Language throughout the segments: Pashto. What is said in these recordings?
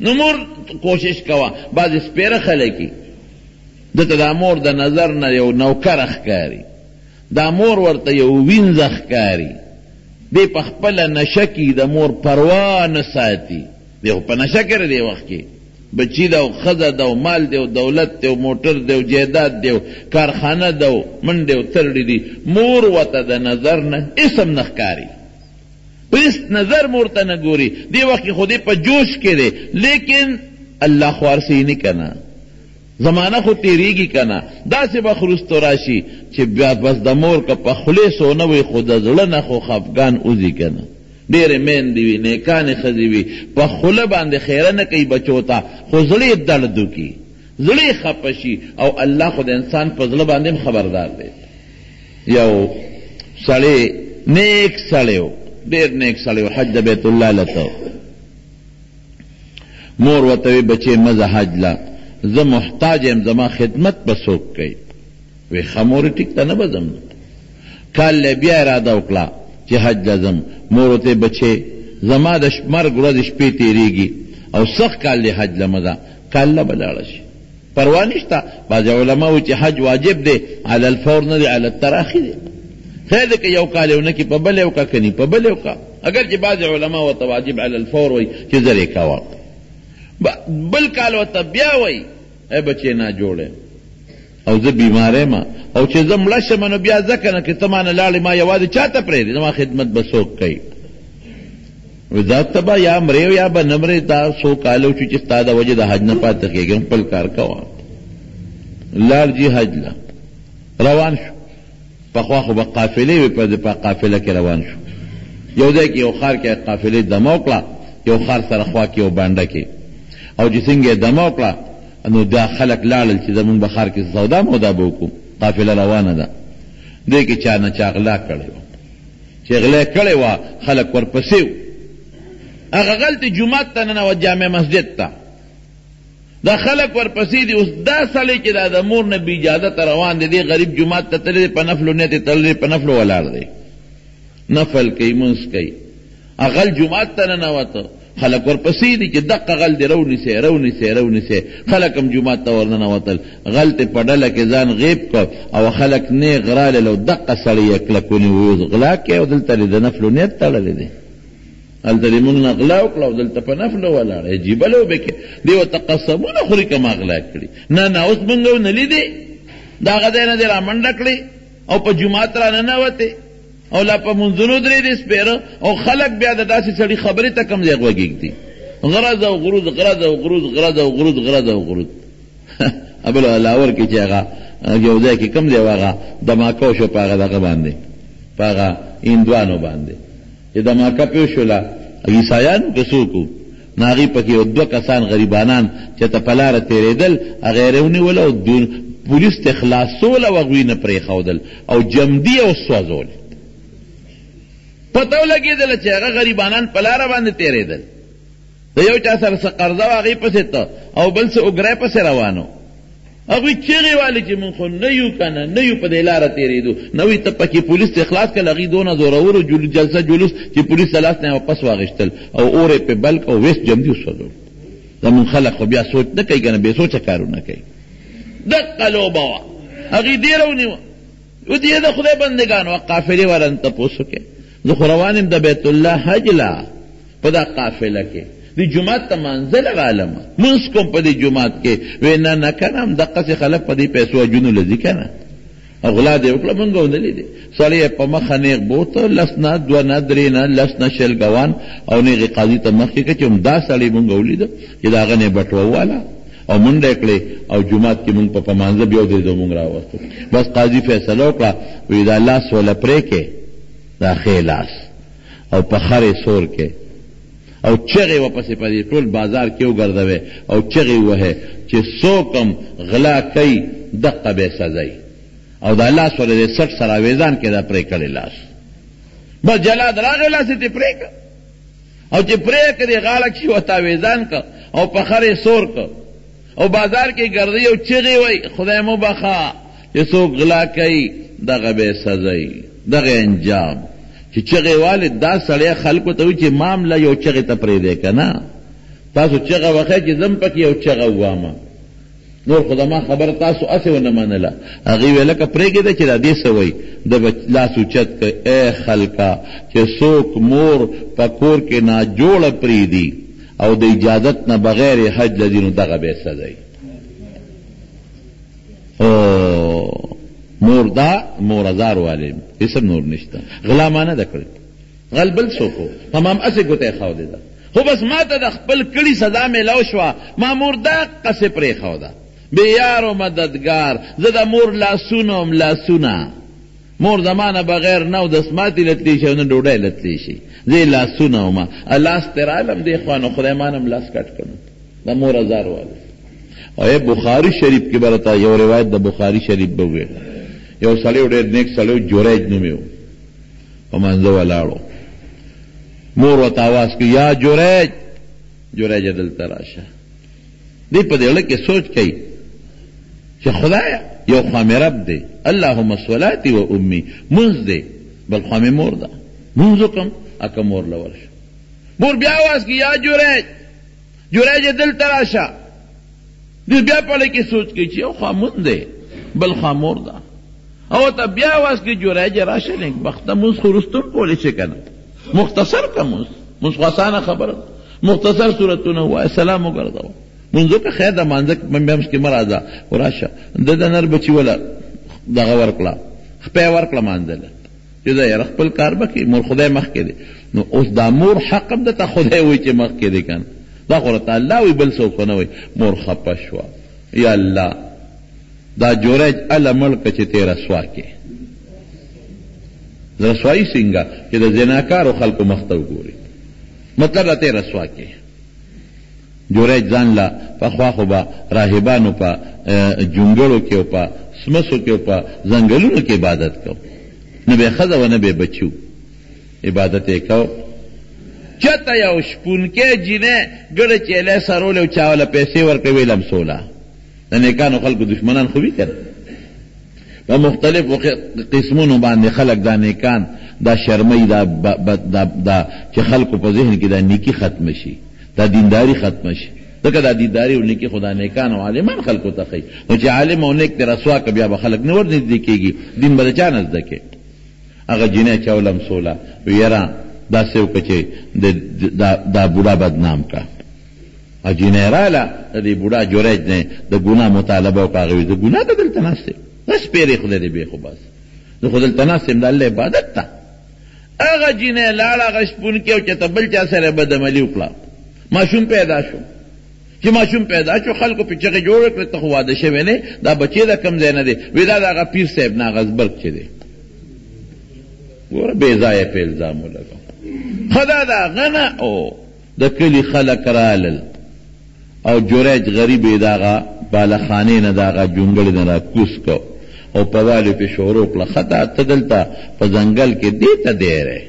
نو مور کوشش کوا بعض سپیره خلکی دته دا مور د نظر نه یو نوکر ښکاري دا مور ورته یو وینځ ښکاري دی په خپله نشه کې د مور پروا نه ساتي دی خو په نشه کې دی وخت کې بچی ده او ښځه ده او مال دی او دولت دی او موټر دی او جایداد دی او کارخانه ده او منډې او ترډې دي مور ورته د نظر نه اسم نه ښکاري په هېڅ نظر مور ته نه ګوري دې وخت کې خو دې په جوش کې دی لیکن الله خو هر څه یې نه که نه زمانه خو تیریږي که نه داسې به خروستو راشي چې بیا بس د مور که په خولې سونه وي خو د زړه نه خو خفګان اوځي که نه ډېرې میندې وي نیکانې ښځې وي په خوله باندې خیره نه کوي بچو ته خو زړه یې درد وکړي زړه یې خفه شي او الله خو د انسان په زړه باندې هم خبردار دی یو سړی نیک سړی و ډېر نیک سړی و حج د بیت الله لته مور ورته وی بچې مزه حج له زه محتاج یم زما خدمت به څوک کوي وی ښه مورې ټیک ته نه به ځم کال بیا اراده وکړه چې حج لازم مور ورته بچې زما د مرګ ورځ شپې تېرېږي او سخت کال دی حج لمه ده کاله به لاړه شي پروا نشته بعض علما وایي چې حج واجب دی علی الفور نه دی علی التراخي دی خیر دی که یو کال یو نه کړي په بل یو کا کني په بل یو کا اگر چې بعض علما ورته واجب علی الفور وایي چې زر یې کوه بل کال ورته بیا وایي ای بچې ناجوړی او زه بیمار یم او چې زه مړه شم نو بیا ځکه نه که ته مانه لاړې ما یوازې چا ته پرېږدې زما خدمت به څوک کوي دا ته به یا مرې یا به نه مرې دا څو کاله وشو چې ستا د وجې د حج نه پاتې کېږم خپل کار کوه لاړ جي حج له روان شو پخوا خو به قافلې وې په قافله کې روان شو یو ځای کې یو ښار کې قافلې دمه وکړه یو ښار سره خوا کې یو بانډه کې او چې څنګه یې دمه وکړه نو دا خلک لاړل چې زمونږ به ښار کې سودا مودا به وکړو قافله روانه ده دې کې چا نه چا غلا کړې وه چې غلا کړې وه خلک ورپسې وو هغه غلطې جومات ته ننوت جامع مسجد ته دا خلک ورپسې دي اوس دا سړی چې دا د مور نه بې اجازته روان دی دې غریب جومات ته تللی دی په نفلو نیت یې تللی دی په نفلو ولاړ دی نفل کوي منځ کوي هغه جومات ته ننوته خلق ورپسې دي چې دقه غل دی رونیسئ خلق هم جومات ته ورننوتل غل ته په ډله کې ځان غیب کړ او خلق نیغ رالل او دقه سړی یې کلک ونیو غلا کوي او دلته د نفلو نیت تړلی دی هلته دې موږ نه غلا وکړه او دلته په نفلو ولاړ عجیبه لوبې کې دې ورته قسمونه خوري که ما غلا کړي نه اوس موږ ونه لیدې د هغه ځای نه دې را منډه کړې او په جومات را ننوتې او لا په منځونو درې دې سپېره او خلک بیا د داسې سړي خبرې ته کم ځای غوږېږدي غرض او غروض ابل لاور کې چې هغه یو ځای کې کم دی هغه دماکه شو په هغه دغه باندې په هغه هندوانو باندې چې دماکه پې وشوله عیسایانو که څوک وو نو هغې پکې یو دوه کسان غریبانان چې ته په لاره تېرېدل هغه یې ونیول او پولیس ته خلاصول او هغوی نه پرېښودل او جمدي او سوځول پته ولګېدله چې هغه غریبانان په لاره باندې تېرېدل د یو چا سره څه قرضه وه هغې پسې ته او بل څه اوګری پسې روانو هغوی چغې والې چې مونږ خو نه یو که نه یو په دې لاره تېرېدو نه وي ته پکې پولیس ته اخلاص کړل هغوی دونه زورورو جلسه جلوس چې پولیس د لاس نه واپس واخېستل او اور یې پې بل او ویست جمدي وسوځول زمونږ خلک خو بیا سوچ نه کوي که نه بې سوچه کارونه کوي دقه لوبه وه هغې ډېره ونیوه و دې د خدای بندګانو قافلې ورن تپوس وکړې زه خو روان یم د بیت الله حج له په دا قافله کې دی جماعت ته منزل عالمه منځ کوم په دې جماعت کې وی نه که نه همدقسې خلک په دې پیسو حجونو له ځي که نه غلا دې وکړه مونږ ونه لیدې سړی یې په مخه نیغ بوته لس نه دوه نه درې نه لس نه شل ګوان او نیغې قاضي ته مخکې کړه چې همدا سړی مونږ ولیده چې د هغه نه یې بټوه وواله او منډه یې کړې او جومات کې مونږ په مانځه بیا ودرېدو مونږ راوستو بس قاضي فیصله وکړه وی دا لاس وله پرې کې دا ښې لاس او په خرې سور کې او چغې ورپسې په دې ټول بازار کې وګرځوې او چغې ووهې چې څوک هم غلا کوي دقه به سزئ او دا لاس ولې د سټ سره اویزان کې دا پرې کړی لاس بس جلاد راغی لاس یې پرې کړ او چې پرې کړې غاړه کې ورته اویزان کړ او په خرې سور کړ او بازار کې ګرځي او چغې وایي خدای مو بخا چې څوک غلا کوي دغه به سزئ دغه انجام چې چغې والد دا سړی خلکو ته وي چې مامله یو چغې ته پرېږدی که نه تاسو چغه وخه چې زم پکې یو چغه وامه نور خدما خبر تاسو اسه ونه منله هغه ویل ک پرېګه چې د دې سوي د لاسو چت ک اے خلقا چې څوک مور پکور کې نا جوړ پری دی او د اجازت نه بغیر حج لدینو دغه به سزای او مور دا مور هزار والے اسم نور نشته غلامانه دکړ غلبل سوکو تمام اسه ګوته خاو دي خو بس ما ته د خپل کلی صدا ملو شو ما مور دا قصه پرې خاو ده بے یار و مددگار زده مور لاسونم لاسونه مور زمانه بغیر نو دسماتی لتلی شي نو ډوډۍ لتلی شي زه لاسونه ما لاس تر عالم دی خوانو خدای مانم لاس کټ کړم د مور هزار والے او بخاری شریف کې برتا یو روایت د بخاری شریف بوي یو سړی ډېر نیک سړی جوړیج نومیو په منځ ولاړو مور ورته आवाज کوي یا جوړیج جوړیج دلته راشه دې په دې لکه سوچ کوي چې خدایا یو خامې رب دی اللهم صلاتی و امی منز دی بل خامې مور ده منز کم اکه مور لورش مور بیا आवाज کوي یا جوړیج جوړیج دلته راشه دې بیا په لکه سوچ کوي چې یو خامون دی بل خامور ده او ته بیا आवाज کوي جوړیج راشه نه بخته منز خرستون پولی شي کنه مختصر کا منز خاصانه خبر مختصر صورتونه وای سلام وګرځاو منځو که خیر د مانځک ممبمش کې مرزا وراشه د نر بچی ولا دغه ورکړه خپې ورکړه مانځله چې دا یې خپل کار بکی مور خدای مخ کې دي نو اوس دا مور حق د ته خدای وای چې مخ کې دي کنه دا خو تعالی وی بل څوک نه وای مور خپه شو یا الله دا جوړج ال ملک چې تیرا سوا کې رسوایی څنګه چې د زناکار خلکو مخته وګوري مطلب ته رسوا کې جوړج ځان لا په خوا خو با راهبانو په جونګړو کې او په سمسو کې او په ځنګلونو کې عبادت کو نه به خزه و نه به بچو عبادت یې کو چته یو شپون کې جنې ګړه چيله سرول او چاوله پیسې ورکوي لم سولا د نیکانو خلکو دشمنان خو وی کړ په مختلف قسمونو باندې خلق دا نیکان دا شرمۍ دا چې خلکو په ذهن کې دا نیکی ختم شي دا دینداری ختم شي دغه دا دینداری او نیکی خدا نیکان او عالمان خلکو ته خي نو چې عالم او نیک تر رسوا ک بیا به خلق نه ور نږدې کېږي دین بل چا نه ځکه هغه جنې چولم سولا ویرا دا سیو کچې دا بوډا بدنام کا اجینه رااله دې بوډا جوړج نه د ګناه مطالبه او کاغوي د ګناه ته دلته نشته بس پیری خدای دې به خو بس د خدای تناسم د الله عبادت ته هغه جنې لاړه غشپون کې او چې تبل چا سره بدعملی وکړه ماشوم پیدا شو چې ماشوم پیدا شو خلکو په چغه جوړ کړ ته واده شوی نه دا بچی دا کم ځای نه دی ودا دا پیر صاحب نه غزبرګ چي دی ګوره بے ځای په الزام ولګو خدا دا غنا او د کلی خلک رالل او جوړج غریب داغه بالخانه نه داغه جونګل نه کوس کو او په والي په شورو کله خطا تدلتا په ځنګل کې دیته دیره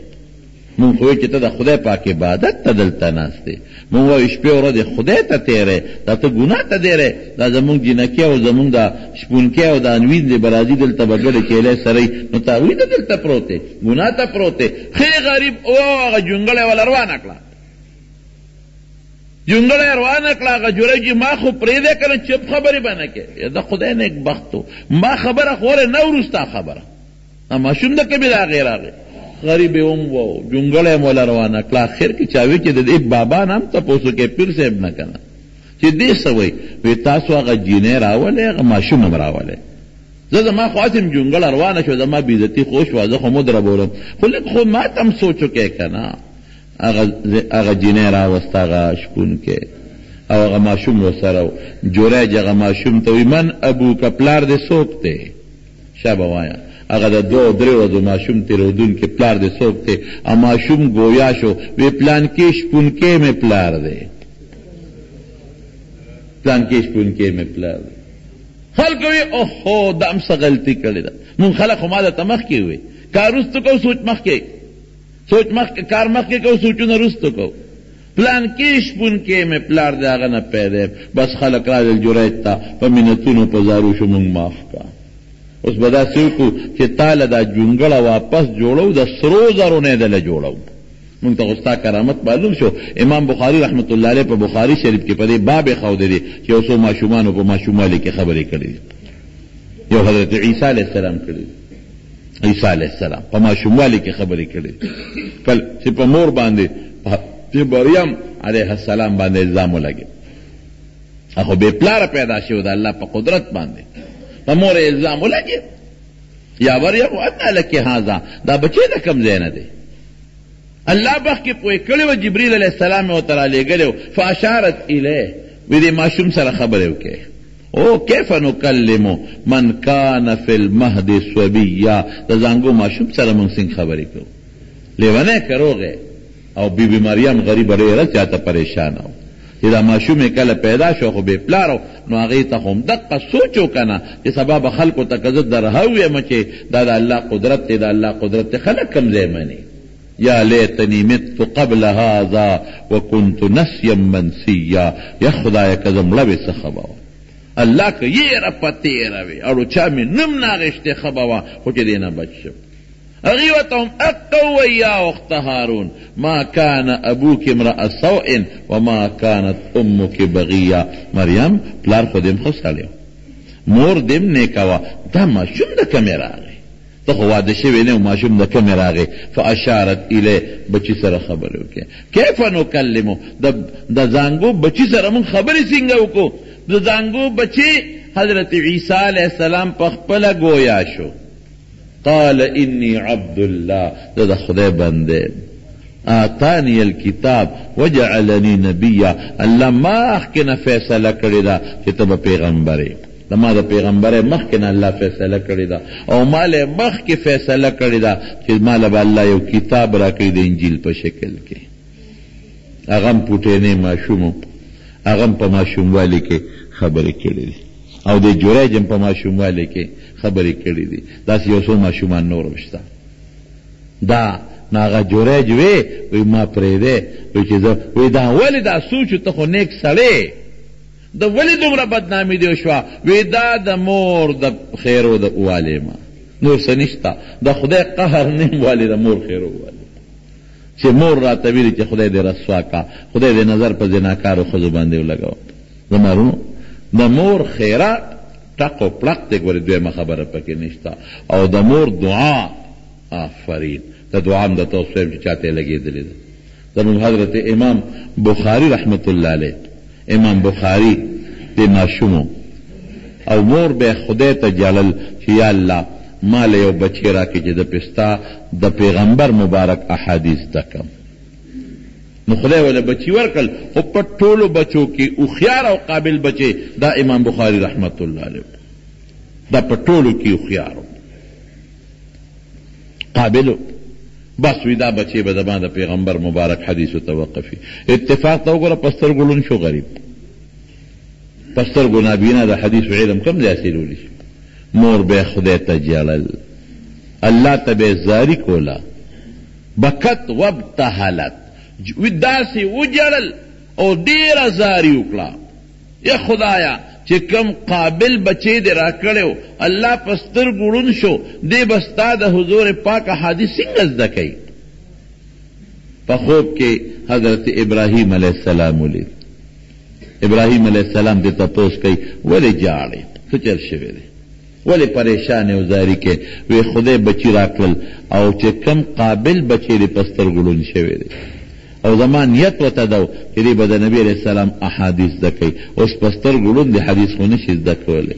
مونږ خو چې ته د خدای پاک عبادت تدلتا ناشته مونږ وای شپه ورځ خدای ته تیرې دا ته ګناه ته دیره دا زمونږ جنکه او زمونږ د شپونکه او د انوید دی برازي دلته بغل کېله سره نو تاوید دلته پروته ګناه ته پروته خې غریب او هغه جونګل ولا روانه کړه جونګل روانه کړه هغه جوړږي ما خو پرې دې کړ چپ خبرې باندې کې دا خدای نیک بختو ما خبره خوره نو ورستا خبره اما شوم د کبیره غیر هغه غریب اوم وو جونګل مولا روانه کړه اخر کې چاوي چې د بابا نام ته پوسو کې پیر صاحب نه کنه چې دې سوي وی تاسو هغه جینې راولې هغه ماشوم راولې زه ما خاصم جونګل روانه شو زما بیزتی خوش واځه خو مدره بولم خو ما تم سوچو کې کنه هغه جینې راوستاغه شپون کې او هغه ماشوم وسره جوړه هغه ماشوم ته وی من ابو کپلار دې سوکته شابه وایا هغه د دوه درې ورځې ماشوم تیرودون کې پلار دې سوکته ا ماشوم گویا شو وی پلان کې شپون کې مې پلار دې پلان کې شپون کې مې پلار دې خلک وی اوه دم څه غلطي کړې ده مون خلک ما د تمخ کې وي کاروست کو سوچ مخ کې سوچ مخ کار مخ کې کو سوچونه رستو کو پلان کې شپون کې مې پلار دې هغه نه پیدا بس خلک راځل جوړایت تا په منتونو په زارو شو مونږ معاف کا اوس بدا سیو کو چې تعالی دا جونګړه واپس جوړو د سرو زرو نه دل جوړو مونږ ته غستا کرامت معلوم شو. امام بخاری رحمت الله علیه په بخاری شریف کې په دې باب ښودلی چې یو څو ماشومانو په ماشوموالي کې خبرې کړې دي. یو حضرت عیسی علیه السلام کړی، عیسی علیه السلام په ماشوموالي کې خبرې کړې کله چې په مور باندې چې مریم علیه السلام باندې الزام ولګي، اخو بے پلار پیدا شو د الله په قدرت باندې په مور الزام ولګي، یا مریم انا لک هذا، دا بچی د کم ځای نه دی. الله بخکې پوی کړی و جبریل علیه السلام یې ورته رالیږلی، فاشارت الیه، وی دې ماشوم سره خبرې وکړې. او کیف نکلم من کان فی المهد صبیا، د زانګو ماشوم سره مونږ څنګه خبرې کوو؟ لیونی که روغې او بی بی مریم غریبه ډېره چاته پریشانه و چې دا ماشوم یې کله پیدا شو خو بې پلاره نو هغې ته خو همدقه سوچ وکنه چې سبا به خلکو ته که زه درهو یم چې دا د الله قدرت دی، د الله قدرت دی، خلک کم ځای مني. یا لیتنی مت قبل هذا وکنت نسیا منسیا، یا خدایه که زه مړه وې څه ښه به وه. الله که یېره په تېره وې او چا مې نوم نه اخېشتې ښه به وه، خو چې دې نه بچ شم. هغې ورته هم اقه ووایي یا اخت هارون ما کان ابوک امرأ سوء وما کانت امک بغیه. مریم پلار خو دې ښه سړی و، مور دې نیکه وه، دا ماشوم د کمې راغی؟ ته خو واده شوی نه و، ماشوم د کمې راغی؟ فاشارت الی، بچی سره خبرې وکړې. کیف نکلمو، د زانګو بچی سره مونږ خبرې څنګه وکړو؟ د زانګو بچی حضرت عیسی علیه السلام په خپله گویا شو. قال انی عبد الله، د خدای بنده، آتانی الکتاب وجعلنی نبیا، الله مخکې نه فیصله کړې ده چې ته به پیغمبر یې، زما د پیغمبرۍ مخکې نه الله فیصله کړې ده، او ما له مخکې فیصله کړې ده چې ما له به الله یو کتاب راکوي د انجیل په شکل کې. هغه هم پوټینی ماشوم و، هغه هم په ماشوموالي کې خبرې کړې دي، او د جریج هم په ماشوموالي کې خبرې کړې دي. داسې یو څو ماشومان نور هم شته. دا نو هغه جریج وی ما پرېږدی، وی چې زه وی دا ولې دا سوچ ته خو نیک سړی د ولې دومره بدنامي دې وشوه؟ وی دا د مور د خیرو د والې ما نور څه نشته، د خدای قهر نیم والې د مور خیرو والې چې مور راته ویلي چې خدای دې رسوا کا، خدای دې نظر په زناکارو ښځو باندې ولګوه. زمارونو د مور خیرات ټق و پړق دی، ګورې دویمه خبره پکې نشته. او د مور دعا، آفرین، د دعا هم درته اوس وایم چې چاته یې لګېدلې ده. زموږ حضرت امام بخاري رحمت الله علیه، امام بخاري د ماشومو او مور به خدای ته جلل چې یا الله ما له یو بچی راکړي چې د پستا د پیغمبر مبارک احادیث دکم. نو خدای ولا بچی ورکل، خو په ټولو بچو کې هوښیار او قابل بچی دا امام بخاري رحمت الله علیه، دا په ټولو کې هوښیار قابلو. بس وی دا بچی به زما د پیغمبر مبارک حدیثو ته وقفي. اتفاق ته وګوره په سترګو لوند شو غریب، په سترګو نابینا د حدیثو علم کم ځای حاصلولی شي. مور به خدای ته جلل، الله ته به زاری کولا، بکت وابتهلت، وی داسې وجړل او ډېره زاری وکړه، یا خدایا چې کم قابل بچی دې راکړی، الله په سترګو ړوند شو، دې به ستا د حضور پاک احادیث څنګه زده کوي؟ په خوب کې حضرت ابراهیم علیه السلام ولید. ابراهیم علیه السلام دې تپوس کوي ولې جاړې، څه چل شوی دی، ولې پریشان او زاری کې؟ وی خدای بچی راکړل او چې کم قابل بچی دې په سترګو ړوند شوی دی، او زما نیت ورته ده چې دې به د نبي علیه السلام احادیث زده کوي. اوس په سترګو ړوند حدیث خو نشي زده کولی.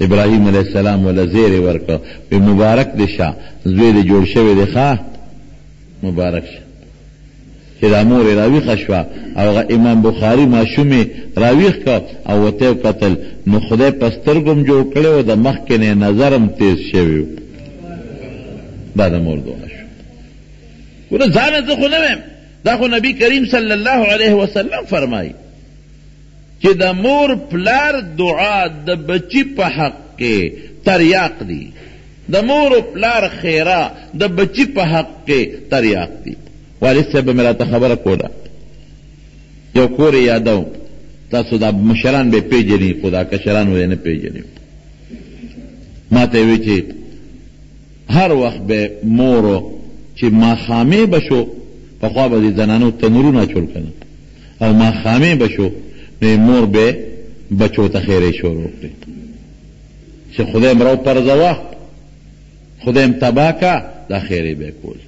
ابراهیم علیه السلام ولا زیری ورکړه، وی مبارک دې شه، زوی دې جوړ شوی دی، ښه مبارک شه. چې دا مور یې راویښه شوه او هغه امام بخاري ماشوم یې راویښ کړه او ورته یې کتل، نو خدای په سترګو هم جوړ کړی و، د مخکې نه نظر هم تیز شوی و. دا د مور دعا شو. ګوره ځانه زه خو نه ویم، دا خو نبی کریم صلی الله علیه وسلم فرمایي چې د مور پلار دعا د بچی په حق کې تریاق دی، د مور پلار خیره د بچی په حق کې تریاق دی. والد صاحب مې راته خبره کوله، یو کور یې یادوم، تاسو دا مشران به پیژني خو دا کشران به نه پیژني. ما ته وی چې هر وخت به مورو چې ماښامې به شو پخوا به دې زنانو تنورونه چول کنه او ماښامې به شو نو مور به بچو ته خیرې شروع کړي چې خدای م راو پرځوه خدای م تباه کا دا خیرې به کول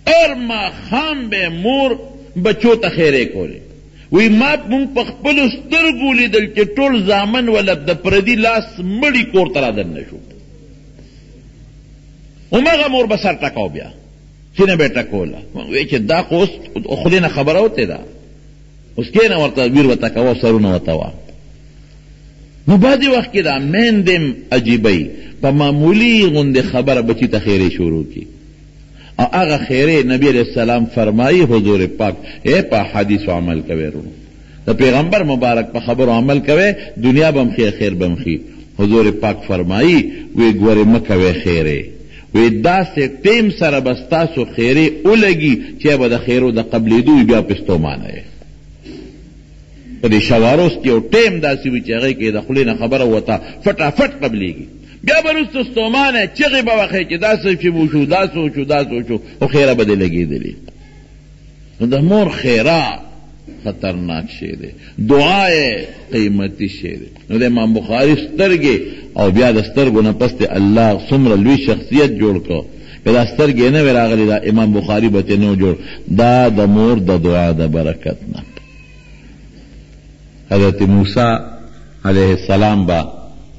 هر ماښام به مور بچو ته خیرې کولې وی ما مونږ په خپلو سترګو لیدل چې ټول زامن ولا د پردي لاس مړي کور ته رادننه شو هماغه مور به سر ټکاو بیا چې نه به ټکوله وی چې دا خو اوس خولې نه خبره وتې ده اوس کېنه ورته ویر ورته کوه سرونه ورته وه نو بعضې وخت کې دا میندې عجیبی په معمولي غوندې خبره بچي ته خیرې شروع کړي او هغه خیرې نبی علیہ السلام فرمایي حضور پاک په حدیث عمل کوي د پیغمبر مبارک په خبرو عمل کوي دنیا به مخي خیر به مخي حضور پاک فرمایي وی ګورې مه کوئ خیرې وی داسې ټیم سره به ستاسو خیرې ولګي چې به د خیرو د قبلېدو بیا پې ستومانه یې په دې شواروس کې یو ټیم داسې وي چې هغې کې د خولې نه خبره وته فټافټ قبلېږي بیا به وروسته ستومانه چغې به وښیي چې داسې چې وشو داسې وشو داسې وشو خو خیره به دې لګېدلې نو د مور خیره خطرناک شی دی دعا قیمتي شی دی نو د امام بخاري سترګې او بیا د سترګو نه پس الله څومره لوی شخصیت جوړ کړو که دا سترګې نه وې راغلي دا امام بخاري به ترې نه جوړ دا د مور د دعا د برکت نه حضرت موسی علیه السلام با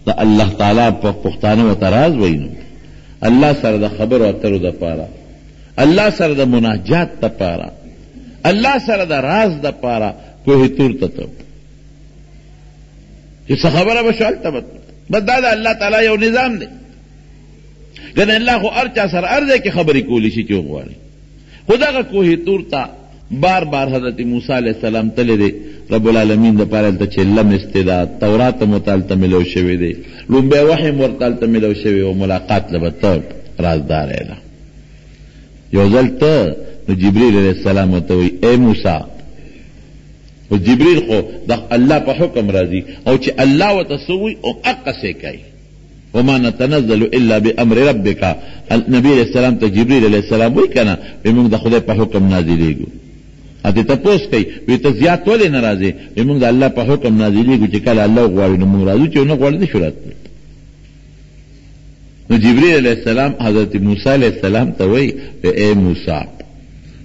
د الله تعالی په پښتانه ورته راز وینو الله سره د خبرو اترو دپاره الله سره د مناجات دپاره الله سره د راز دپاره کوه تور ته ته چې څه خبره به شو هلته به بس دا د الله تعالی یو نظام دی ګنې الله خو هر چا سره هر ځای کې خبرې کولی شي چې وغواړي خو دغه کوه تور ته بار بار حضرت موسی علیه السلام تللی دی رب العالمین دپاره هلته چې علم استعداد تورات هم ورته هلته میلو شوی دی لومبی وحی هم ورته هلته میلو شوی او ملاقات له به ته رازدار یې یو ځل ته نو جبریل علیه السلام ورته وایي ای موسی و جبریل خو د الله په حکم راځي او چې الله ورته څه وایي او هغسې کوي وما نتنزل الا بامر ربک نبی علیہ السلام ته جبریل علیہ السلام وایي که نه وایي موږ د خدای په حکم نازلېږو اته تپوس کوي وایي ته زیات ولې نه راځې وایي موږ د الله په حکم نازلېږو چې کله الله وغواړي نو موږ راځو چې ونه غواړي نه شو راتلی نو جبریل علیہ السلام حضرت موسی علیہ السلام ته وایي ای موسی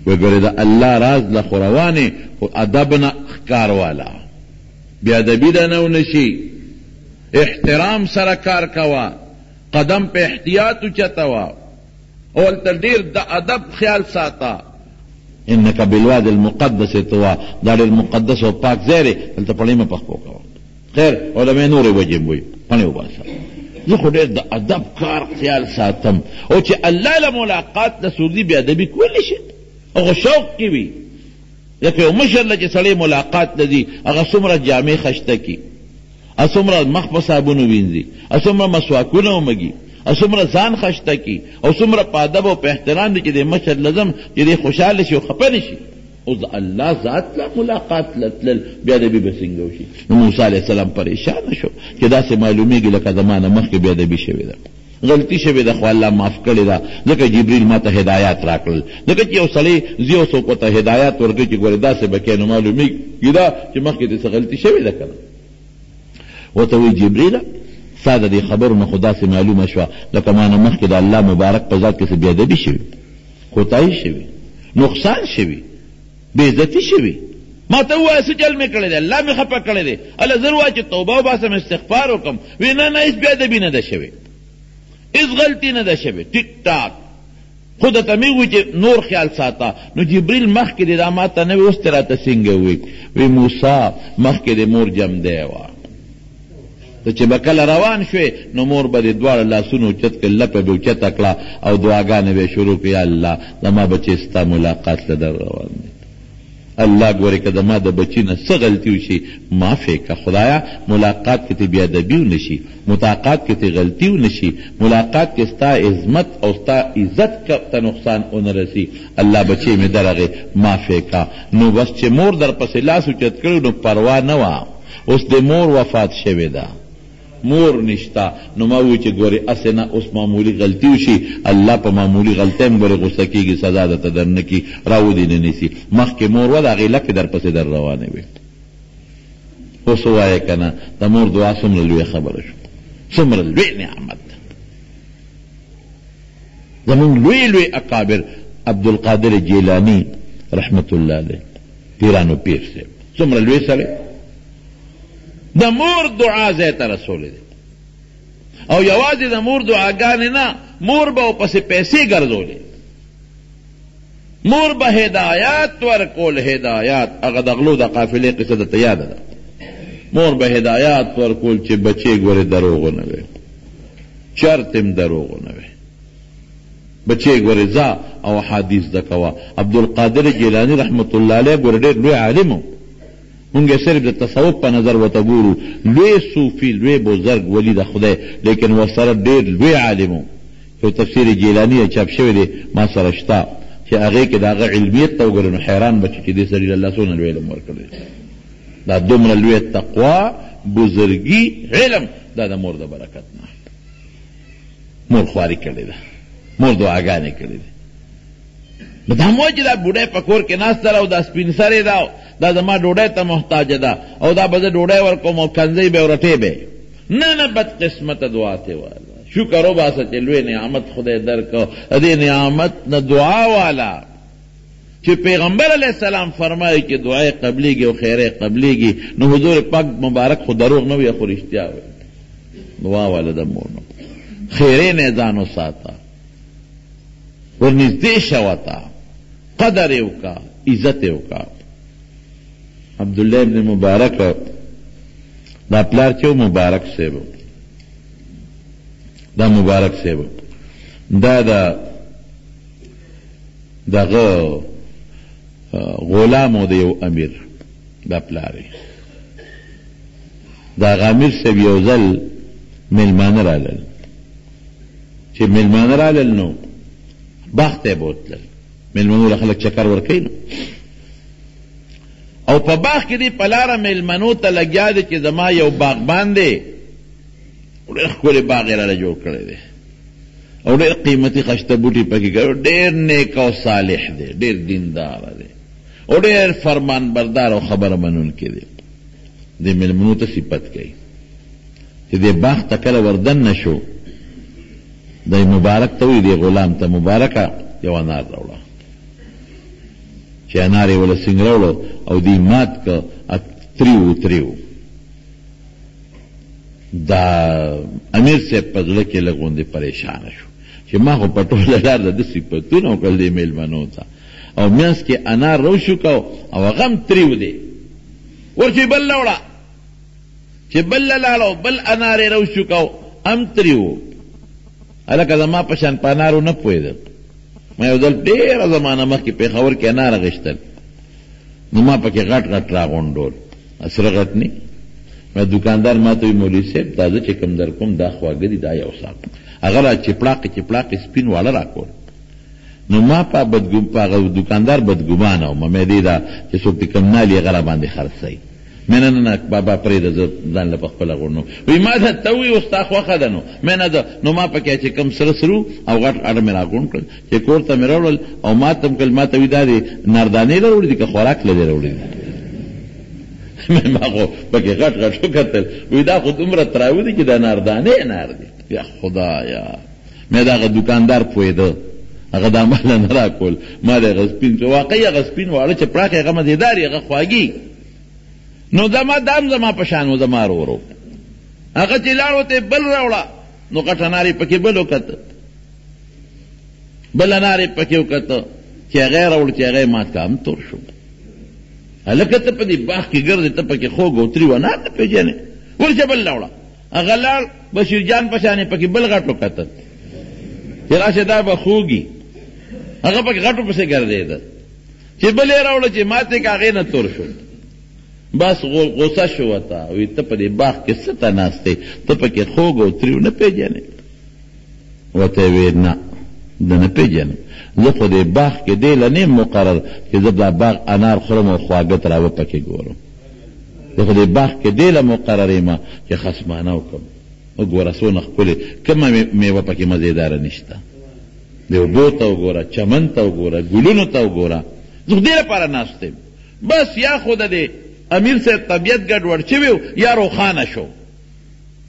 وګوره د الله راز له خو روانې خو ادب نه ښکار والا بې ادبي ده نه ونشي احترام سره کار کوه قدم په احتیاط اوچته وه او هلته ډېر د ادب خیال ساته انک بالواد المقدس طوا دا ډېر مقدس او پاک ځای دی هلته پړۍ مه پخپو کوه خیر علمای نورې وجې م وایي پڼې وباسه زه خو ډېر د ادب کار خیال ساتم او چې الله له ملاقات د سوګي بې ادبي کولی شي هغه شوق کې وي لکه یو مشر له چې سړی ملاقات له ځي هغه څومره جامې خشته کي څومره مخ په صابونو وینځي څومره مسواکونه ومږي څومره ځان خشته کي او څومره په ادب او په احترام دی چې د مشر لازم چې دی خوشحاله شي او خفه نه شي اوس د الله ذات له ملاقات له تلل بیا ادبي به څنګه وشي نو موسی علیه السلام پریشانه شو چې داسې معلومیږي لکه زمانه مخکې بیا ادبي شوې ده غلطی شوې ده خو الله معاف کړې ده ځکه جبریل ما ته هدایات راکړل ځکه چې یو سړی زه یو څوک ته هدایات ورکړي چې ګورې داسې به کې نو معلومیږي ده چې مخکې دې څه غلطي شوې ده که نه ورته وایي جبریله ستا د دې خبرو نه خو داسې معلومه شوه لکه ما نه مخکې د الله مبارک په ذات کې څه بېادبي شوي کوتاهي شوي نقصان شوي بېعزتي شوي ما ته ووایه څه چل مې کړی دی الله مې خفه کړی دی الله زر وایه چې توبه وباسم استغفار وکړم وی نه نه هېڅ بېادبي نه ده شوې هېڅ غلطي نه ده شوې ټیک ټاک خو درته مې ووایي چې نور خیال ساته نو جبریل مخکې دی دا ما ته نه وي اوس دې راته څنګه وایي وی موسی مخکې د مور جمدی وه ته چې به کله روان شوې نو مور به دې دواړه لاسونه اوچت کړل لپه به اوچته کړه او دعاګانې به یې شروع کړې یا الله زما بچی ستا ملاقات له در روان دی الله ګورې که زما د بچي نه څه غلطي وشي معاف یې که خدایه ملاقات کې ته بېادبي ونه شي مطاقات کې ته غلطي ونه شي ملاقات کې ستا عظمت او ستا عزت ته نقصان ونه رسي الله بچی مې درغې معاف یې که نو بس چې مور در پسې لاس اوچت کړی نو پروا نه وه اوس د مور وفات شوې ده مور نشتا. نو ما وی چې ګورې اسې نه اوس معمولي غلطي وشي الله په معمولي غلطۍ هم ګورې غصه کېږي سزا درته در نه کي راودې نه نیسي. مخکې مور وه د هغې لپې در پسې در روانې وې. اوس ووایه که نه د مور دعا څومره لویه خبره شو، څومره لوی نعمت ده. زمونږ لوی لوی اکابر عبدالقادر جیلانی رحمت الله علیه پیرانو پیر صاحب څومره لوی سړی د مور دعا ځای ته رسولی دی. او یوازې د مور دعاګانې نه، مور به ورپسې پیسې ګرځولې، مور به هدایات ورکول. هدایات هغه د غلو د قافلې قصه درته یاده ده. مور به هدایات ورکول چې بچې ګورې دروغ ونه وي، چرت هم دروغ ونه وي، بچې ګورې ځه او حدیث زده کوه. عبدالقادر جیلانی رحمت الله علیه ګوره ډېر لوی عالم و. مونږ صرف د تصوف په نظر ورته ګورو، لوی صوفي لوی بزرګ ولی د خدای، لیکن ورسره ډېر لوی عالم و. یو تفسیر جیلانی چاپ شوی دی ما سره شته چې هغې کې د هغه علمیت ته وګورې نو حیران به چې دې سړي الله څونه لوی علم ورکړی. دا دومره لوی تقوا بزرګي علم دا د مور د برکت نه. مور خواري کړې ده، مور دعاګانې کړې دي. نو دا مو چې دا بوډۍ په کور کې ناسته ده او دا سپین سرې ده دا زما ډوډۍ ته محتاجه ده او دا به زه ډوډۍ ورکوم او کنځۍ به ورټې به. نه بد قسمته دعا ته والا شکر وباسه چې لوی نعمت خدای درکو. دې نعمت نه دعا والا چې پیغمبر علیہ السلام فرمایي چې دعای قبلیږي او خیره قبلیږي، نو حضور پاک مبارک خو دروغ نه وي خو رښتیا وي. دعا والا د مور نو خیرې نه ځان وساته، ورنږدې شه ورته، قدر یې وکړه، عزت یې وکړه. عبدالله ابن مبارک دا پلار چې مبارک صاحب، دا مبارک صاحب دا دغه غلام و د یو امیر، دا پلار یې دا هغه امیر صاحب یو ځل میلمانه رالل. چې میلمانه رالل نو باغ ته یې بوتلل، میلمنو له خلک چکر ورکوي نو، او په باغ کې دی په لاره میلمنو ته لګیا دی چې زما یو باغبان دی ډېر ښکلی باغ یې راله جوړ کړی دی او ډېر قیمتي خشته بوټي پکې کړی، ډېر نیک او صالح دی، ډېر دینداره دی او ډېر فرمان بردار او خبره منونکی دی. دې میلمنو ته صفت کوي چې دې باغ ته کله وردن نه شو، د مبارک ته وایي دې غلام ته مبارکه یو انار راوړه. چې انار یې وله سنګ راوړو او دې مات که تریو دا امیر صاحب په زړه کې لږ غوندې پریشانه شو چې ما خو په ټوله لار د ده صفتونه وکړل دې میلمنو ته او منځ کې انار روشو کو او هغه هم تریو دی. ورچې بل راوړه، چې بل لاړو بل انار یې روشو کو هم تریو. هلکه زما په شان په انارو نه پوهېده. ما یو ځل ډېره زمانه مخکې پېښور کې انار اخیستل، نو ما پکې غټ غټ راغونډول، سره غټ نه. ما دکاندار ما ته وایي مولوي صاحب دا زه چې کوم در کوم دا خواږه دي دا یو ساعت، هغه را چپلاقې سپین واړه راکول. نو ما په هغه دکاندار بدګمانه وم، مې دې دا چې څوک دې کم نالي هغه را باندې خرڅوي. مې نه بابا پرېږده زه ځان له په خپله غوڼو. وایي ما ته ته وایي اوس ستا خوښه ده نو مې نه ده. نو ما پکې چې کوم سره سرو او غټ اډه مې راغونډ کړل چې کور ته مې راوړل او ما ته هم کړل. ما ته وایي دا دې ناردانې راوړي دي که خوراک له دې راوړي دي؟ ما خو پکې غټ غټ وکتل، وایي دا خو دومره تراوي دي چې دا ناردانې انار دي. یا خدایا مې د هغه دکاندار پوهېده، هغه دا ماله نه راکول. ما د هغه سپین واقعي هغه سپین واړه چې پراخې هغه مزېدار یې هغه خواږي. نو زما دام زما په شان و زما ورو هغه چې لاړو ته بل راوړه، نو غټ انار یې پکې بل وکته، بل انار یې پکې وکته چې هغه یې راوړ چې هغه یې مات کا هم تور شو. هلکه ته په دې باغ کې ګرځې ته پکې خوږ او تریو انار نه پېژنې. ورشه بل راوړه، هغه لاړ بشیر جان په شانې پکې بل غټ وکته چې راشه دا به خوږي، هغه پکې غټو پسې ګرځېده. چې بل یې راوړه چې ماتې که هغې نه تور شو. بس غوسه شو ورته، وایي ته په دې باغ کې څه ته ناست یې، ته پکې خوږ او تریو نه پېژنې؟ ورته یې ویل نه ده نه پېژنم، زه خو دې باغ کې دې له نه مقرر چې زه دا باغ انار خورم او خواږه تراوه پکې ګورم. زه خو دې باغ کې دې له مقرر یم چې خصمانه وکړم. وګوره څونه ښکلې کومه میوه پکې مزېداره نشته د اوبو ته وګوره چمن ته وګوره ګلونو ته وګوره زه خو دې لپاره ناست یم بس یا خو د امیر صاحب طبیعت ګډوډ شوی و یا روښانه شو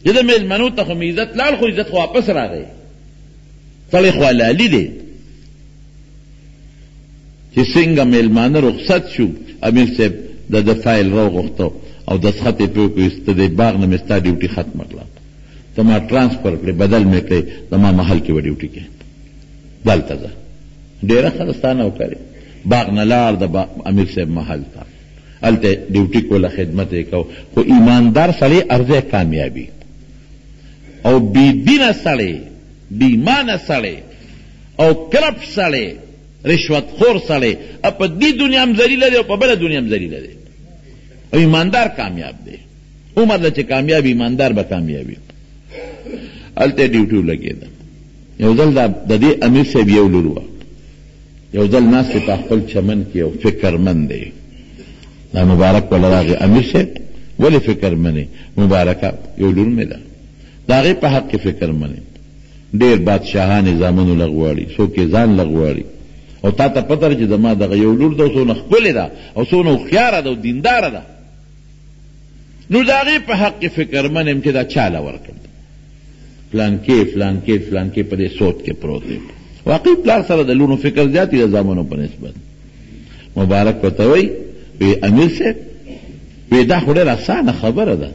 چې د مېلمنو ته خو مې عزت لاړ خو عزت خو واپس راغی سړی خو حلالي دی چې څنګه مېلمانه رخصت شو امیر صاحب د فایل راوغوښته او دستخط یې پرې وکړو د باغ نه مې ستا ډیوټي ختمه کړه ته ما ټرانسفر کړې بدل مې کړې زما محل کې به ډیوټي کې دلته ځه ډېره ښه ستا نه وکړې باغ نه لاړ د امیر صاحب محل ته هلته ډیوټي کوله خدمت یې کو خو ایماندار سړی ارزی کامیابي او بېدینه سړی بېایمانه سړی او کرپ سړی رشوت خور سړی په دې دنیا هم ذلیله دی او په بله دنیا هم ذلیله دی او ایماندار کامیاب دی عمر ده چې کامیاب ایماندار به کامیابي هلته ډیوټي ولګېده یو ځل د دې امیر صاحب یو لور وه یو ځل ناست په خپل چمن کې یو فکرمند دی دا مبارک ولا راغی امیر صاحب ولې فکرمنې مبارکه یو لور مې ده د هغې په حق کې فکرمنې ډېر بادشاهان یې زامنو له غواړي څوک یې ځان له غواړي او تا ته پته ده چې زما دغه یو لور ده او څونه ښکلې ده او څونه هوښیاره ده او دینداره ده نو د هغې په حق کې فکرمن یم چې دا چا له ورکړ فلانکې په دې سوچ کې پروت دی واقعي پلار سره د لونو فکر زیات دی د زامنو په نسبت مبارک ورته وایي وی امیر صاحب وی دا خو ډېره اسانه خبره ده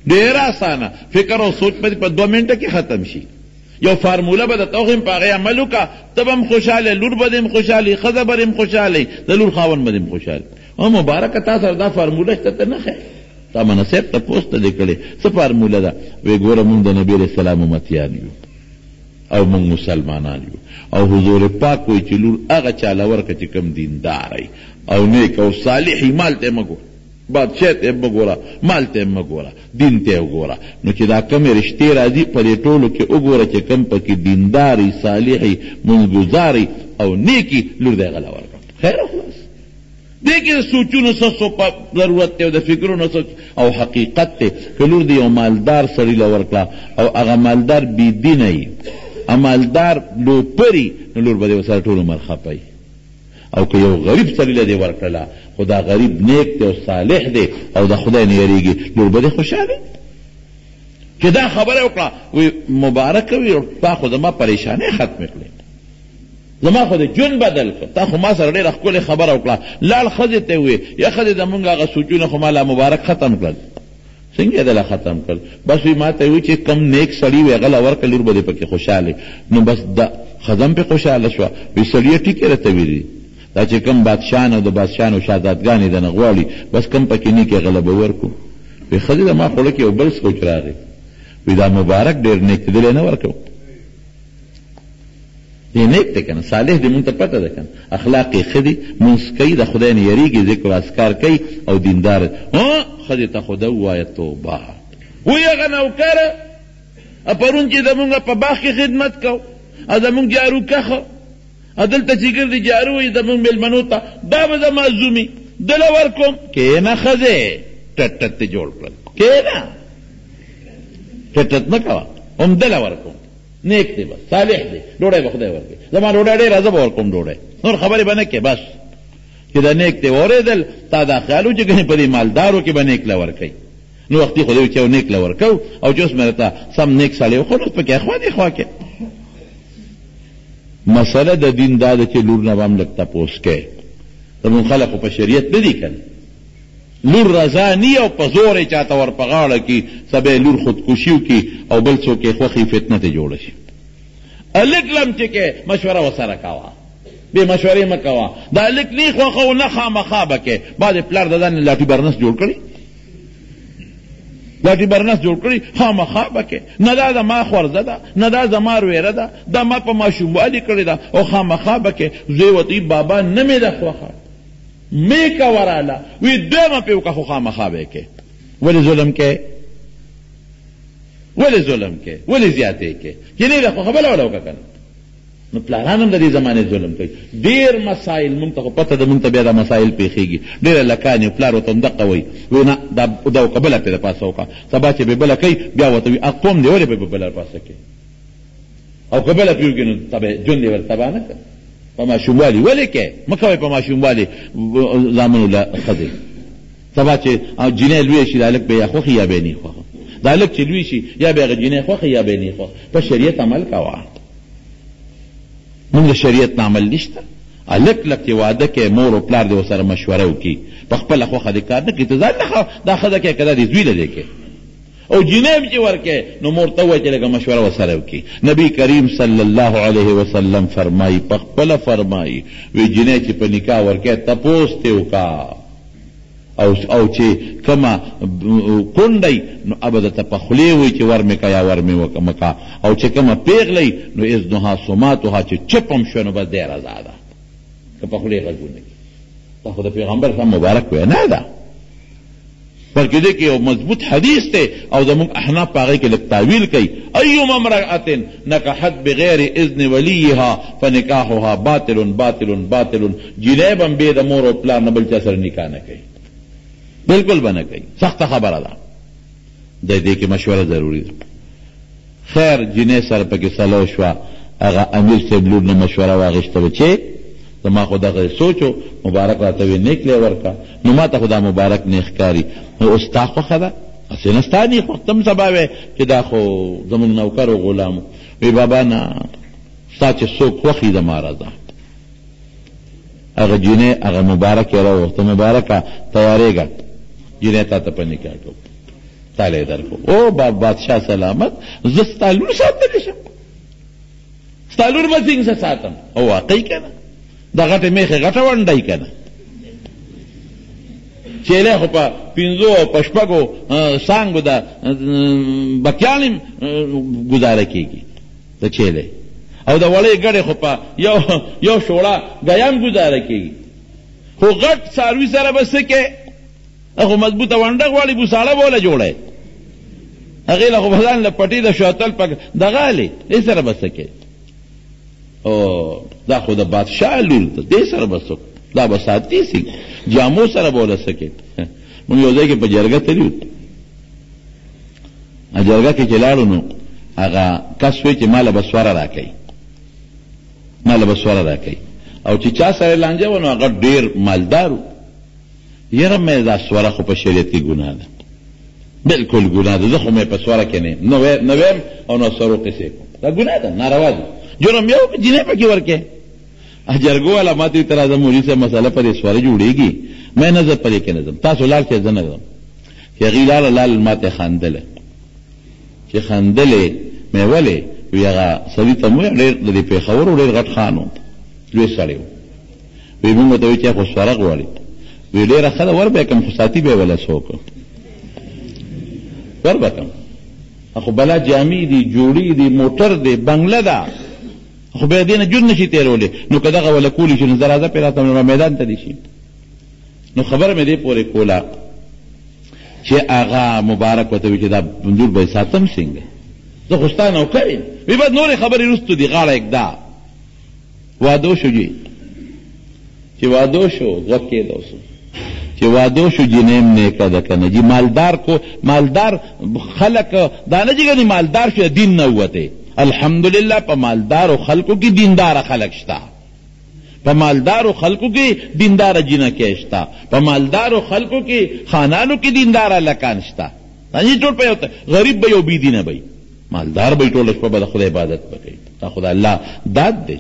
ډېره اسانه فکر او سوچ په 2 منټه کې ختم شي یو فارموله به درته وښیم په هغې عمل وکړه ته به هم خوشحاله لور به دې هم خوشحالي ښځه به هم خوشحالي د لور خاوند به دې هم خوشحالي او مبارکه تا سره دا فارموله شته ته نه ښیې تا منصب تپوس ته دې کړې څه فارموله ده وی ګوره مونږ د نبي علیه السلام امتیان یو او مونږ مسلمانان یو او حضور پاک وایي چې لور هغه چاله ورکړه چې کوم دیندار او نیک او صالح مال ته مه ګوره بادشاه ته مه ګوره مال ته مه ګوره دین ته وګوره نو چې دا کمې رشتې راځي په دې ټولو کې وګوره چې کم پکې دینداري صالحي منځګزاري او نیکي لور دی هغه له ورکړه خیر خلاص دې کې د سوچونو څه ضرورت دی او د فکرونو څه او حقیقت دی که لور دی یو مالدار سړي له ورکړه او هغه مالدار بېدینه وي مالدار لوپري نو لور به دې ورسره ټول عمر خپه او که یو غریب سړي له دې ورکړله خو دا غریب نیک دی او صالح دی او د خدای نه یریږي لور به دې خوشحاله چې دا خبره وکړه وی مبارکه وي تا خو زما پریشانۍ ختمې کړې زما خو د ژوند بدل کړ تا خو ما سره ډېره ښکلې خبره وکړه لاړ ښځې ته وویې یا ښځې زمونږ هغه سوچونه خو ما لا مبارک ختم کړل څنګه یې دله ختم کړل بس وی ما ته وی چې کم نیک سړي وي هغه له ورکړه لور به دې پکې خوشحاله نو بس د ښځه هم پې خوشحاله شوه وی سړي ټیکې راته ویلي دا چې کم بادشاهان او د بادشاهانو شهزادګانې دنه غواړي بس کم پکې نیکې هغه له به ورکړو وی ښځې زما خوله کې یو بل سوچ راغی وی دا مبارک ډېر نیک دی دلې نه ورکړو دی نیک دی که نه صالح دی مونږ ته پته ده که نه اخلاق یې ښه دي مونځ کوي د خدای نه یریږي ذکر و اذکار کوي او دیندار ښځې ته خو ده ووایه توبه وی هغه نوکره پرون چې زمونږ په باغ کې خدمت کو او زمونږ جارو کښه دلته چې ګرځي جارو وي زمونږ مېلمنو ته دا به زما زومي دله ورکوم کښېنه ښځې ټټ ټټ دې جوړ کړل کښېنه ټټ ټټ مه کوه هم دله ورکوم نیک دی بس صالح دی ډوډۍ به خدای ورکوي زما ډوډۍ ډېره زه به ورکوم ډوډۍ نور خبرې به نه کې بس چې دا نیک دی واورېدل تا دا خیال و چې ګنې په دې مالدارو کې به نیک له ورکوي نو وختي خدای چې یو نیک له ورکو او چې اوس مې راته سم نیک سړی وخو نو پکې خوا دې خوا کې مسله د دین دا ده چې لور نه به هم لږ تپوس کوې زمونږ خلقو په شریعت نه دي که نه لور رضا نی او په زور یې چاته ور په غاړه کي سبا یې لور خودکشي وکړي او بل څوک یې خوښي فتنه ته جوړه شي هلک لم چې کې مشوره ورسره کوه بې مشورې مه کوه دا هلک نه خوښه او نه خامخا به کې بعد پلار د ځان لاټي برنس جوړ کړي لاټي برنس جوړ کړي خامخا به کې نه دا زما خورزه ده نه دا زما رویره ده دا ما په ماشوموالي کړې ده او خامخا به کې زوی ورته بابا نه مې ده خوښه مې که وراله وی دویمه پې وکړه خو خامخا به یې کې ولې ظلم کې ولې ظلم کې ولې زیاتې کې چې نه ده خوښه بله وله وکړه که نه نو پلاران هم د دې زمانې ظلم کوي. ډېر مسایل مونږ ته خو پته ده، مونږ ته بیا دا مسایل پیښېږي، ډېره لکانې پلار ورته هم دقه وایي، وایي نه دا وکړه بله پرې د پاسه وکړه، سبا چې به بله کوي بیا ورته وایي قوم دی ولې به بله پاسه کوي، او که بله پرې وکړي نو ژوند یې ورته تباه نه کړه. په ماشوموالي ولې کوې مه کوئ، په ماشوموالي زامنو له ښځې سبا چې جینۍ لویه شي دا هلک به یا خوښي یا به یې نه خوښه، دا هلک چې لوی شي یا به هغه جینۍ خوښه یا به یې نه خوښه. په شریعت عمل کوه، مونږ د شریعت نه عمل نشته. هلک لک چې واده کوي مور او پلار دې ورسره مشوره وکړي، په خپله خوښه دې کار نه کړي، ته ځان نه دا ښځه کوې که دا دې زوی له دې کوې، او جینۍ هم چې ورکوې نو مور ته ووایه چې لږه مشوره ورسره وکړي. نبی کریم صلی الله علیه وسلم فرمایي، په خپله فرمایي، وی جینۍ چې په نکاح ورکوې تپوس ترې وکړه، او چې کما کونډی نو ابه درته په خولې وایي چې ور مې که یا ور مې مکه، او چې کما پیغلی نو اذنها صماتها چې چپ هم شوه نو بس دی رضا ده، که په خولې غږونه کړي. دا خو د پیغمبر صاحب مبارک وینا ده، بلکې دې کې یو مضبوط حدیث دی او زموږ احناف په هغې کې لږ تاویل کوي. ایما امرأة نکحت بغیر اذن ولیها فنکاحها باطل باطل باطل، جینۍ به هم بې د مور او پلار نه بل چا سره نکاح نه کوي، بالکل به نه کوي. سخته خبره ده، د دې کې مشوره ضروري ده. خیر جینۍ سره پکې سلو شوه، هغه امیر صاحب لور نه مشوره واخیسته و چې زما خو دغه سوچو مبارک راته وی نیک لی ورکه، نو ما ته خو دا مبارک نه ښکاري، نو اوس ستا خوښه ده؟ هسې نه ستا نه خوښ، ته هم سبا وی چې دا خو زموږ نوکر و غلام وی بابا نه ستا چې څوک خوښ وي زما رضا. هغه جینۍ هغه مبارک یې راوغوښته، مبارکه تیارېږه جینۍ تا ته په نکاح کوو، تاله یې درکړو. او بادشاه سلامت، زه ستا لور ساتلی شم، ستا لور به څنګه ساتم؟ او واقعي که نه دا غټه میخه غټه ونډی کنه، چیلې خو په 5 او په 6 سانګو دا بکیانم گزاره کیږي د چیلې، او دا وړې ګړې خو په یو شوړه غیام گزاره کیږي، خو غټ ساروي سره بس کې هغه مضبوطه ونډه غواړي بوساړه بوله جوړه، هغې له خو بدن له پټي د شوتل په دغه لې دې سره بس کې، او دا خو د بادشاه لور ده، دې سره به څوک دا به ساتي سي جامو سره به وله څه کوي. مونږ یو ځای کې په جرګه تللي وو، جرګه کې چې لاړو نو هغه کس وایي چې ماله به سوره راکوي، ماله به سوره راکوي، او چې چا سره لانجه و نو هغه ډېر مالدار و. یاره مې دا سوره خو په شریعت کې ګناه ده، بالکل ګناه ده، زه خو مې په سوره کې نه ویم او نه سرو قصې کوم، دا ګناه ده، ناروا ده. جرم یو جینۍ پکې ورکې جرګو والا ما ته اعتراض مولوي صاحب مسله پرې سواره جوړېږي، مې نظر پرې کې نه ځم، تاسو لاړ چې زه نه ځم. چې هغې لاړه لال ما ته خندله، چې خندلې مې ولې وي هغه سړي ته مو ډېر د دې پېښور ډېر غټ خان و، لوی سړی و، وی مونږ ته وایي چې خو سواره غواړي، وی ډېره ښه ده ور به یې کړم خو ساتي به یې وله څوک ور به کړم، خو بلا جامې دي جوړې دي موټر دی بنګله ده، خو بیا دې نه جون نشي تېرولی، نو که دغه وله کولی شي نو زه راځه پرې راته میدان ته دې شي. نو خبره مې دې پورې کوله چې هغه مبارک ورته وي چې دا بندور به یې ساتم څنګه، زه خو ستا نوکر یم. وی بس نورې خبرې وروستو دي غاړه اږدا واده شو جي، چې واده شو غوږ کېده اوس چې واده شو جینۍ هم نیکه ده که نه جي، مالدار خلک دا نه چې ګنې مالدار شو دین نه ووتی، الحمدلله په مالدارو خلکو کې دینداره خلک شته، په مالدارو خلکو کې دینداره جینکې شته، په مالدارو خلکو کې خانانو کې دینداره لکان شته، نه ټول په یو غریب به یو بی دینه به مالدار به ټوله شپه به د خدای عبادت به کوي. دا خو د الله داد دی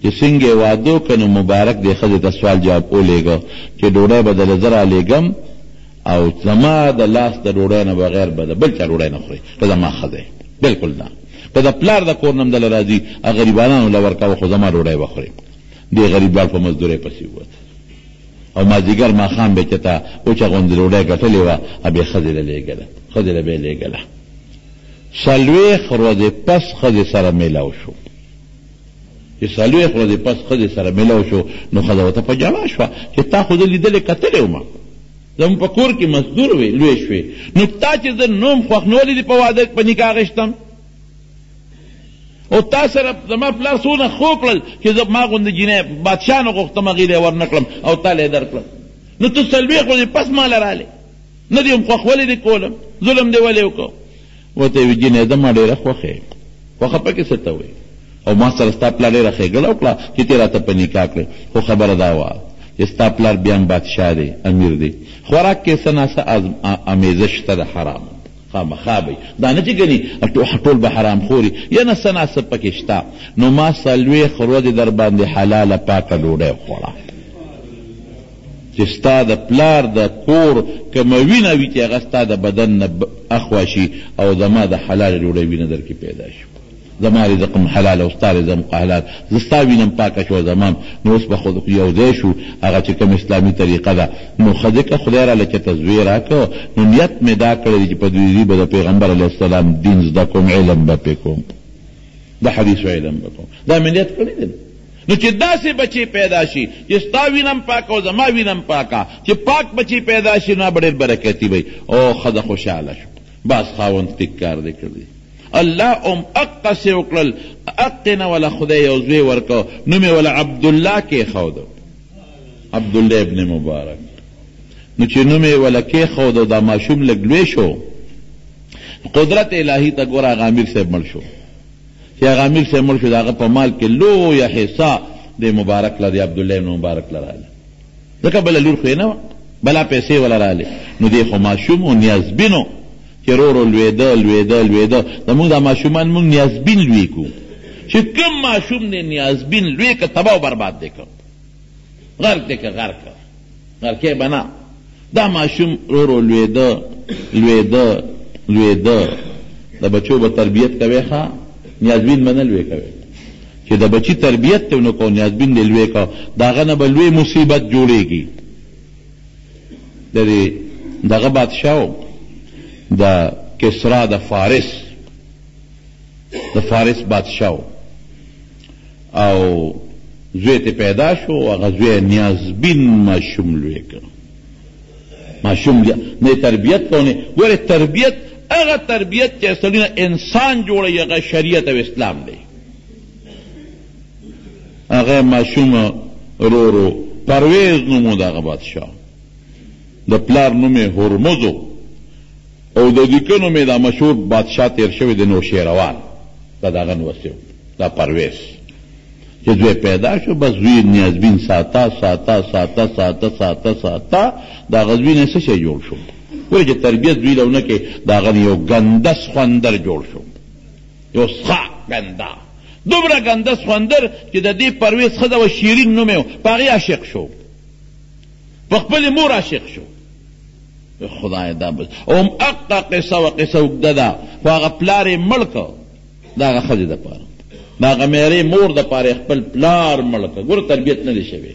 چې څنګه واده کنو مبارک دی ښځې ته سوال جواب ولېږه چې ډوډۍ به دله زه رالېږم او زما د لاس د ډوډۍ نه بغیر به د بل چا ډوډۍ نه خوري، ته زما ښځه بالکل نه، که د پلار د کور نم دله راځي غریبانانو له ورکوه خو زما ډوډۍ به خوري. دې غریبان په مزدورۍ پسې ووت او مازدیګر ماښام به چې ته اوچه غوندې ډوډۍ ګټلې وه بیا ښځې له لېږله، ښځې له به یې لېږله. 40 ورځې پس ښځې سره میلاو شو، چې 40 ورځې پس ښځې سره میلاو شو نو ښځه ورته په ژړا شوه چې تا خو زه لیدلې کتلې ومه، زموږ په کور کې مزدور وې لوی شوې، نو تا چې زه نوم خوښ نه ولیدې په واده په نکاح اخېستم، او تا سره زما پلار څونه خو کړل چې ما غوندې جینۍ بادشاه نه غوښتم هغې لی ورنه کړم او تا لی در کړم نو ته څلوېښت ورځې پس ماله رالې نه دې یم خوښ ولې دې کولم ظلم دې ولې وکړو ورته یې وي جینۍ زه ما ډېره خوښه یم خوښه پکې څه ته وایي او ما سره ستا پلار ډېره ښېګړه وکړه چې ته راته په نکاح کړې خو خبره دا وه چې ستا پلار بیا هم بادشاه دی امیر دی خوراک کې څه ناڅه امیزه شته د حرام خامخا به دا نه چې ګني ټول به حرام خوري یا نه څه ناڅه پکې شته نو ما 40 ورځې در باندې حلاله پاکه ډوډۍ خوړه چې ستا د پلار د کور کومه وینه وي چې هغه ستا د بدن نه اخوا شي او زما د حلال ډوډۍ وینه در کې پیدا شي زما رزقم حلال او ستا رزق حلال زه ستا وینم پاکه شوه زمام نو اوس به خو یو ځای شو هغه چې کوم اسلامي طریقه ده نو ښځې که خدای راله چېته زوی راکړه نو نیت مې دا کړی دی چې په دوی به د پیغمبر علیه السلام دین زده کوم علم به پې کوم د حدیثو علم به کوم دا مې نیت کړی دی نو چې داسې بچی پیدا شي چې ستا وینم پاکه او زما وینم پاکه چې پاک بچی پیدا شي نو به ډېر برکتي وي او ښځه خوشحاله شو بس خاوند ټیک کار دی کړی الله اقصې وکړل اقنه ولا خدای یو زوی ورکو نوم یې ولا عبدالله کېښودو عبدالله ابن مبارک نو چې نوم یې ولا کېښودو دا ماشوم لږ لوی شو قدرت الهي ته ګوره هغه امیر صاحب مړ شو چې هغه امیر صاحب مړ شو د هغه په مال کې لویه حصه د مبارک له د عبدالله ابن مبارک له راله ځکه بله لور خو یې نه وه بلا پیسې وله رالې نو دی خو ماشوم و نیازبینو چې رورو لوېده زمونږ دا ماشومان مونږ نیازبین لوی کو چې کوم ماشوم دی نیازبین لوی که تباه و برباد دی که غرق دی که غرقې به نه دا ماشوم رورو لوېده د بچو به تربیت کوې ښه نیازبین به نه لوی کوې چې د بچی تربیت ته ونه کو نیازبین دی لوی کو د هغه نه به لوی مصیبت جوړېږي دغه بادشاه د کسرا د فارس بادشاه او زوی ته پیدا شو هغه زوی نیازبین ماشوم لوی کړ ماشوم نه تربیت کونه ګوره تربیت هغه تربیت چې اصلي انسان جوړوي هغه شریعت او اسلام دی هغه ماشوم رورو پرویز نومو د هغه بادشاه د پلار نوم یې هرمزو او د دیکه نوم یې دا مشهور بادشاه تیر شوی د نوشیروان دا دغه نوسیو دا پرویز چې زوی پیدا شو بس زوی نیازبین ساته د هغه زوی نه څه شی جوړ شو ګوره چې تربیت زوی له ونه کې د هغه یو ګندس خوندر جوړ شو یو څښا ګنده دومره ګندس خوندر چې د دې پرویز ښځه و شیرین نوم یې په هغې عاشق شو په خپلې مور عاشق شو خدای دا بس اوم اقا قصه و قصه اوږده ده خو هغه پلار یې مړ که د هغه ښځې دپاره د هغه میرې مور دپاره خپل پلار مړ که ګوره تربیت نه دی شوی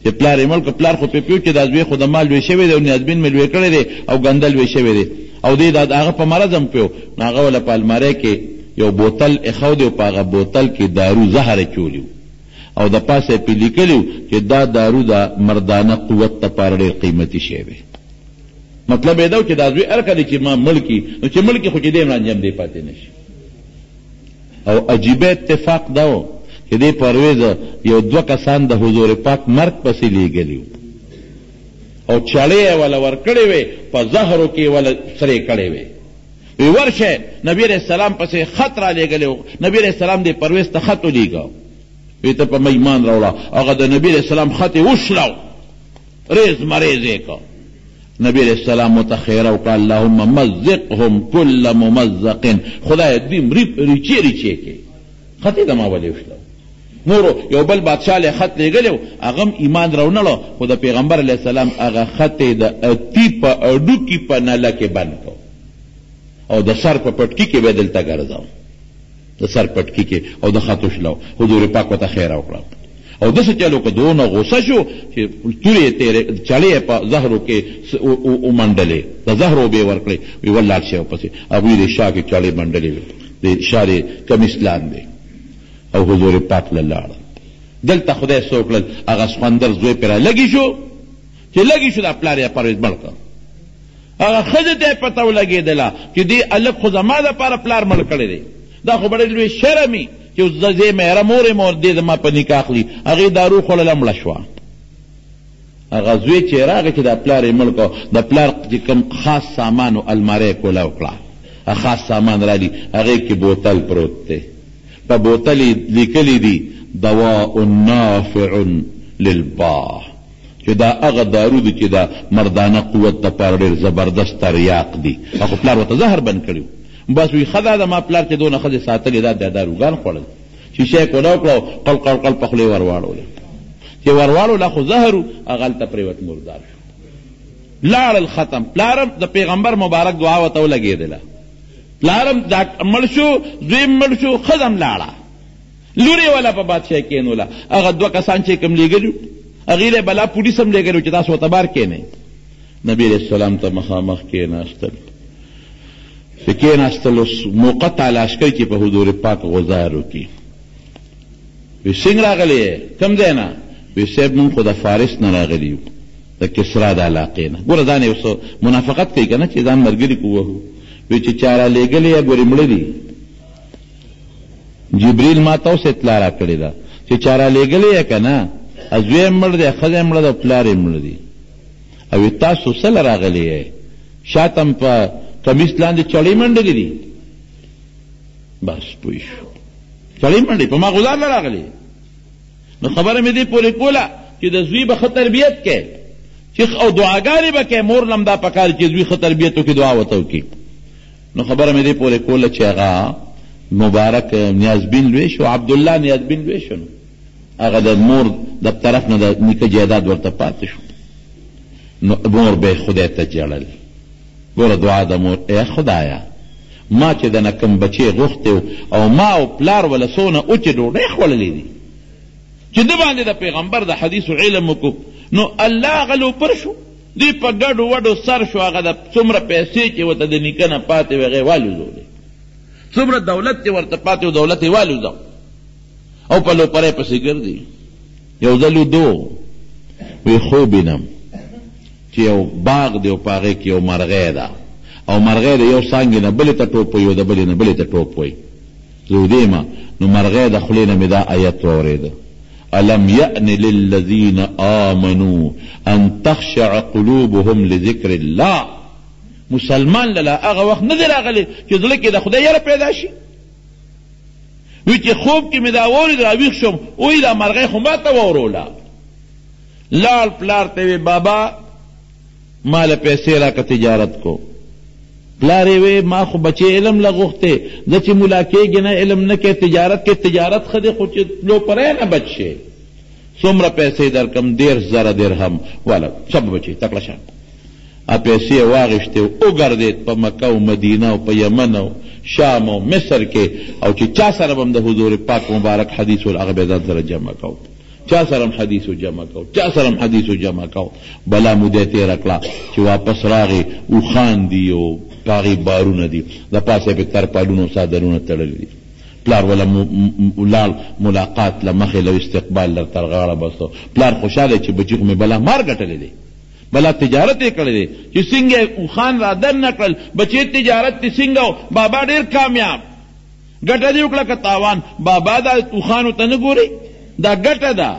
چې پلار یې مړ که پلار خو پې پوه چې دا زوی خو د ما لوی شوی دی او نیازبین مې لوی کړی دی او ګنده لوی شوی دی او دی د هغه په مرض هم پوه نو هغه وله په المارۍ کې یو بوتل ایښودی او په هغه بوتل کې دارو زهر اچولي او د پاسه یې پې لیکلي چې دا دارو د مردانه قوت دپاره ډېر قیمتي شی دی مطلب یې دا چې دا زوی هر کله چې ما مړ کي نو چې مړ کي خو چې دی رانجم دی پاتې نه شي او عجیبه اتفاق دا و چې دې پرویز یو 2 کسان د حضور پاک مرګ پسې لیږلي او چړې یې وله ورکړې وې په زهرو کې وله سرې کړې وې وی ورشه نبی علیہ السلام پسې خط را لېږلی و نبی علیہ السلام دې پرویز ته خط ولیږه وی ته په ما ایمان راوړه هغه د نبی علیہ السلام خط یې وشلو ریز مریز یې که نبی علیہ السلام متخیره وکړه اللهم مزقهم کل ممزق خدای دې ریچې کې خط یې د ما ولې وشلو نورو یو بل بادشاه له خط لېږلی و هغه هم ایمان راونړه خو د پیغمبر علیه السلام هغه خط یې د اتي په اډوکي په نله کې بند کړ او د سر په پټکي کې به دلته ګرځاو د سر پټکي کې او د خط وشلو حضور پاک ورته خیره وکړه او داسې چلو که دونه غوسه شو چې تورې تېرې چړې په زهرو کې ومنډلې د زهرو به یې ورکړې وی ولاړ شي ورپسې هغوی د شا کې چړې منډلې وې د شا د کمیس لاندې او حضور پاک له لاړه دلته خدای څه وکړل هغه سخوندر زوی پرې لګي شو چې لګي شو دا پلار یې پرویز مړ کړ هغه ښځې ته یې پته ولګېدله چې دې هلک خو زما دپاره پلار مړ کړی دی دا خو بډې لوی شرمي چې زه میره مورې مور دې زما په نکاح اخلي هغې دارو خوړله مړه شوه هغه زوی چې راغی چې د پلار یې مړ کړ د پلار چې کوم خاص سامان و الماری یې کوله وکړه خاص سامان رالی هغې کې بوتل پروت دی په بوتل یې لیکلی دي دواء نافع للباح چې دا هغه دارو دي چې دا مردانه قوت دپاره ډېر زبردست تریاق دي خو پلار ورته زهر بند کړي بس وی ښه دا د ما پلار چې دونه ښځې ساتلې دا داروګان خوړل شیشه یې کوله وکړه قل قل قل په خولې ور واړوله چې ور واړوله خو زهر و هغه هلته پرېوت مردار شو لاړل ختم پلارم د پیغمبر مبارک دعا ورته ولګېدله پلارم دا مړ شو دویم مړ شو ښځم لاړه لور یې وله په بادشاه کېنوله هغه دوه کسان چې کوم لیږلي هغې له بلا پولیس هم لیږلي چې تاسو ورته بار کېنئ نبي علیه السلام ته مخامخ کېناستل چې کېناستل موقع تلاش کوي چې په حضور پاک غزار وکړي وی څنګه راغلی یې کوم ځای نه وی صاحب مونږ خو د فارس نه راغلي یو د کسرا د علاقې نه ګوره ځان یو څه منافقت کوي که نه چې ځان ملګري کو وهو وی چې چا را لېږلي یې ګورې مړه دي جبریل ما ته اوس اطلاع را کړې ده چې چا را لېږلي یې که نه زوی یې مړ دی ښځه یې مړه ده او پلار یې مړه دي او تاسو څه له راغلي یې شاته م په کمیس لاندې چړې منډلې دي بس پوه شو چړې منډې په ما غزار نه راغلي نو خبره مې دې پورې کوله چې د زوی به ښه تربیت کې چې او دعاګانې به کې مور لم دا پکار چې زوی ښه تربیت وکړي دعا ورته وکړي نو خبره مې دې پورې کوله چې هغه مبارک نیازبین لوی شو عبدالله نیازبین لوی شو هغه د مور د طرف نه د نیکه جایداد ورته پاتې شو نو مور به خدای ته جړل ګوره دعا د مور ای خدایا ما چې دنه کوم بچی غوښتی او ما او پلار وله څونه اوچې ډوډۍ خوړلې دي چې ده باندې د پیغمبر د حدیثو علم وکړو نو الله هغه لوپر شو دوی په ګډو وډو سر شو هغه د څومره پیسې چې ورته د نیکه نه پاتې وې هغې والوزولې څومره دولت چې ورته پاتې و دولت یې والوزو او په لوپرۍ پسې ګرځي یو ځل دو وی خوب وینم چې یو باغ دی او په هغې کې یو مرغۍ ده او مرغۍ د یو څانګې نه بلې ته ټوپ وایي او د بلې نه بلې ته ټوپ وایي زه ودېمه نو مرغۍ د خولې نه مې دا آیت واورېده ألم يأن للذين آمنوا أن تخشع قلوبهم لذكر الله مسلمان للا هغه وخت نه دی راغلی چې زړه کې د خدای یره پیدا شي وی چې خوب کې مې دا واورېد راویښ شوم وایي دا مرغۍ خو ما ته واوروله لاړ پلار ته وی بابا ما له پیسې راکه تجارت کو پلار یې وی ما خو بچې علم له غوښتې زه چې ملا کېږې نه علم نه کې تجارت کې تجارت ښه دی خو چې لوپری نه بچ شې څومره پیسې درکم 10,000 درهم والا شب بچې تکړه شه پیسې یې واغېښتې وګرځېد په مکه او مدینه او په یمن او شام او مصر کې او چې چا سره به هم د حضور پاک مبارک حدیث هغه به ځان سره جمع کو چا سره هم حدیثو جمع کو چا سره هم حدیثو جمع کو بلا موده تېره کړه چې واپس راغې اوښان دي او هغې بارونه دي د پاسه پې ترپالونه او څادرونه تړلي دي پلار ولا لاړ ملاقات له مخې له استقبال له تر غاړه بستو پلار خوشحاله چې بچي خو مې بلا مار ګټلی دی بلا تجارت یې کړی دی چې څنګه اوښان را دننه کړل بچې تجارت دې څنګه و بابا ډېر کامیاب ګټه دې وکړه که تاوان بابا دا اوښانو ته نه ګوري دا ګټه ده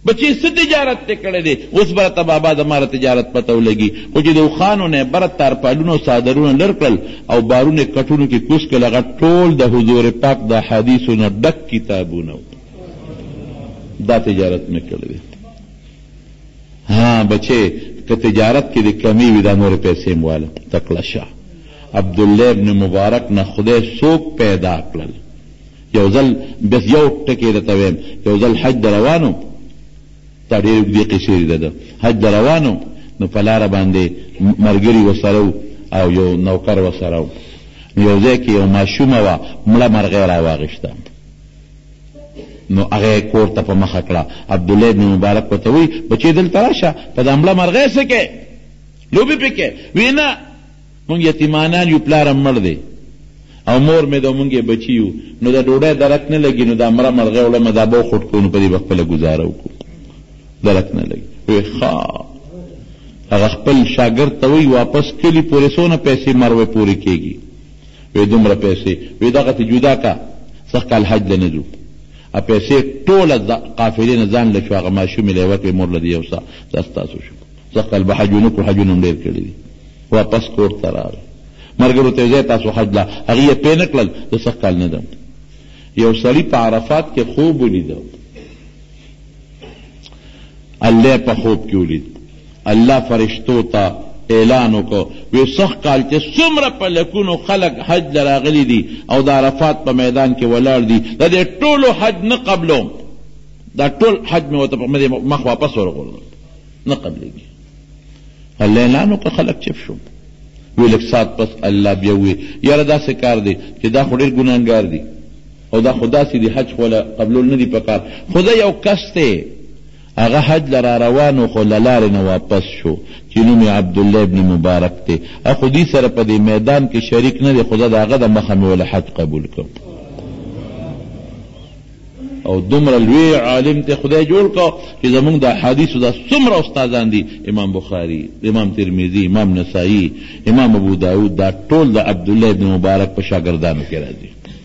بچې څه تجارت ته کړی دی اوس بره ته بابا د ماره تجارت پته ولګي خو چې د اوښانو نه بره تارپالونه او څادرونه لر کړل او بارونه کټونو کې کوز کړل هغه ټول د حضور پاک د حدیثو نه ډک کتابونه دا تجارت نه کړی دی ها بچې که تجارت کې د کمی وي دا نورې پیسې م واله تکړه شه عبدالله ابن مبارک نه خدای څوک پیدا کړل یو ځل بس یو ټکې درته ویم یو ځل حج د روانو تا ډېرې اوږدې قیسې دي ده حج د روانو نو په لاره باندې ملګري ورسره او یو نوکر ورسره و نو یو ځای کې یو ماشومه وه مړه مرغۍ راواغېشته نو هغه کور ته په مخه کړه عبدالله ابن مبارک ورته وایي بچې دلته راشه په دا مړه مرغۍ څه کې لوبې پې کې وایي نه مونږ یتیمانان یو پلار هم مړ دی او مور مې د مونږ یې بچي یو نو د ډوډۍ درک نه لګي نو دا مړه مرغۍ وړمه دا به وخوټ کړو نو په دې به خپله ګزاره وکړو درک نه لګي وایي ښه هغه خپل شاګرد ته وایي واپس کلي پورې څونه پیسې مروې پورې کېږي وایي دومره پیسې وایي دغه ته جدا کا سخت کال حج له نه ځو پیسې ټوله قافلې نه ځان له شو هغه ماشومې له یې ورکړې مور له دې یو څه دا ستاسو شو سخت کال به حجونه کړو حجونه هم ډېر کړي دي واپس کور ته راغی ملګرو ته ځای تاسو حج له هغې یې پې نه کړل زه سخت کال نه ځم یو سړي په عرفات کې خوب ولیده الله په خوب کې ولید الله فرشتو ته اعلان وکړو وی سخت کال چې څومره په لکونو خلک حج له راغلي دي او د عرفات په میدان کې ولاړ دي د دې ټولو حج نه قبلوم دا ټول حج مې ورته په مخ واپس ورغورځم نه قبلېږي الله اعلان وکړه خلک چپ شو وی لږ ساعت پس الله بیا وی یاره داسې کار دی چې دا خو ډېر ګناهګار دي او دا خو داسې دي حج خو له قبلول نه دي په کار خو دا یو کس دی هغه حج لرا روانو خو له لارې نه واپس شو چې نوم یې عبدالله ابن مبارک دی خو دې سره په دې میدان کې شریک نه دی خو دا د هغه د مخه مې وله حج قبول کړ او دومره لوی عالم ته خدای جوړ کړ چې زمونږ د احادیثو دا څومره استادان دي امام بخاري امام ترمذي امام نسائی امام ابو داود دا ټول د عبدالله ابن مبارک په شاګردانو کې راځي